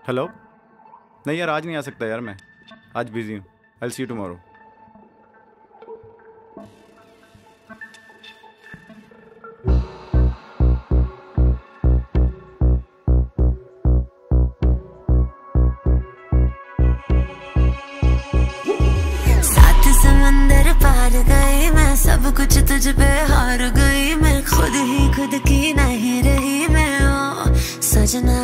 Hello. नहीं यार, आज नहीं आ सकता यार, मैं आज बिजी हूँ। I will see you tomorrow. सात समंदर पार गई मैं, सब कुछ तुझ पे हार गई मैं, खुद ही खुद की नहीं रही मैं ओ सजना।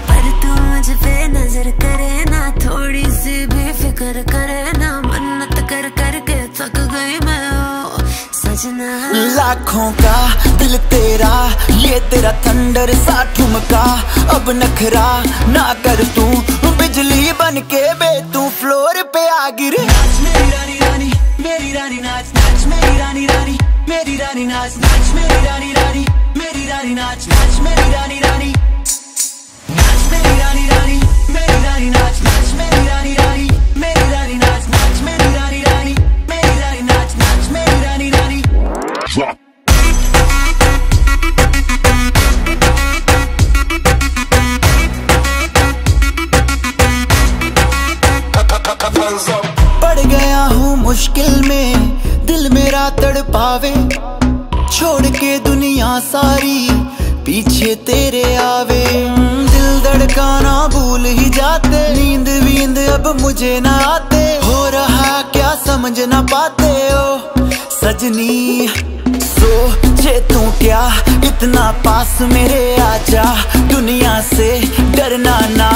पर तू मुझ पे नजर करे ना, थोड़ी सी भी फिक्र करे ना, मन्नत कर करके थक गई मैं ओ सजना। लाखों का दिल तेरा, ये तेरा थंडर सा ठुमका, अब नखरा ना कर तू, बिजली बन के बे तू फ्लोर पे आ गिर। नाच मेरी रानी रानी, मेरी रानी नाच नाच मेरी रानी रानी, मेरी रानी नाच नाच मेरी रानी रानी, मेरी रानी नाच नाच मेरी रानी रानी, नाच मेरी रानी रानी, मेरी रानी नाच नाच मेरी रानी रानी, मेरी रानी नाच नाच मेरी रानी रानी, मेरी रानी नाच नाच मेरी रानी रानी। पड़ गया हूँ मुश्किल में, दिल मेरा तड़पावे, छोड़ के दुनिया सारी पीछे तेरे आवे। दिल धड़काना भूल ही जाते, नींद वींद अब मुझे ना आते, हो रहा क्या समझ ना पाते ओ सजनी। सोचे तू क्या इतना पास मेरे आजा, दुनिया से डरना ना,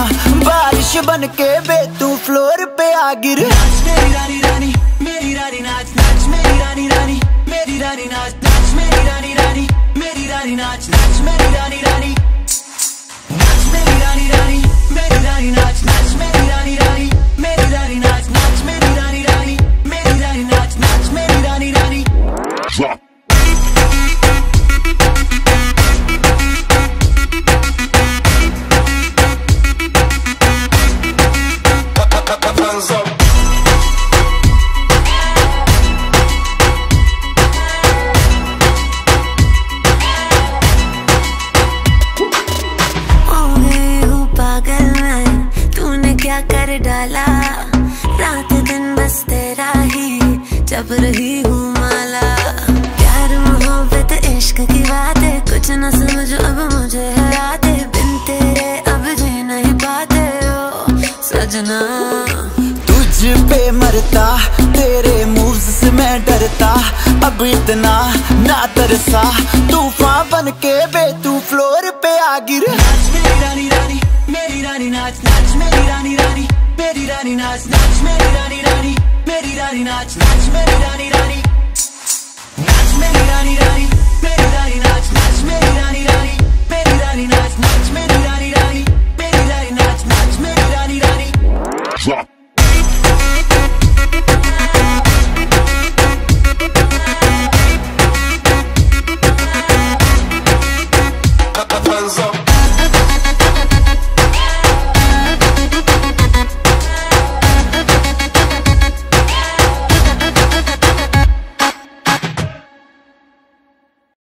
बारिश बन के बे तू फ्लोर पे आ गिर। नाच मेरी रानी रानी, मेरी रानी नाच नाच मेरी रानी रानी, मेरी रानी नाच नाच मेरी रानी रानी, मेरी रानी नाच नाच मेरी रानी रानी, नाच मेरी रानी रानी, मेरी रानी नाच नाच मेरी रानी रानी, मेरी रानी नाच नाच मेरी रानी रानी, मेरी रानी नाच नाच मेरी रानी रानी। क्या कर डाला रात दिन बस तेरा ही जब रही हूँ माला। प्यार मोहब्बत इश्क की बातें कुछ न समझ अब मुझे हराते, बिन तेरे अब जी नहीं पाते ओ सजना। तुझ पे मरता, तेरे मूव्स से मैं डरता, अब इतना ना तरसा, तूफान बन के बे तू फ्लोर पे आ गिर। नाच मेरी रानी रानी, मेरी रानी नाच नाच मेरी रानी रानी, मेरी रानी नाच नाच मेरी रानी रानी, मेरी रानी नाच नाच मेरी रानी रानी।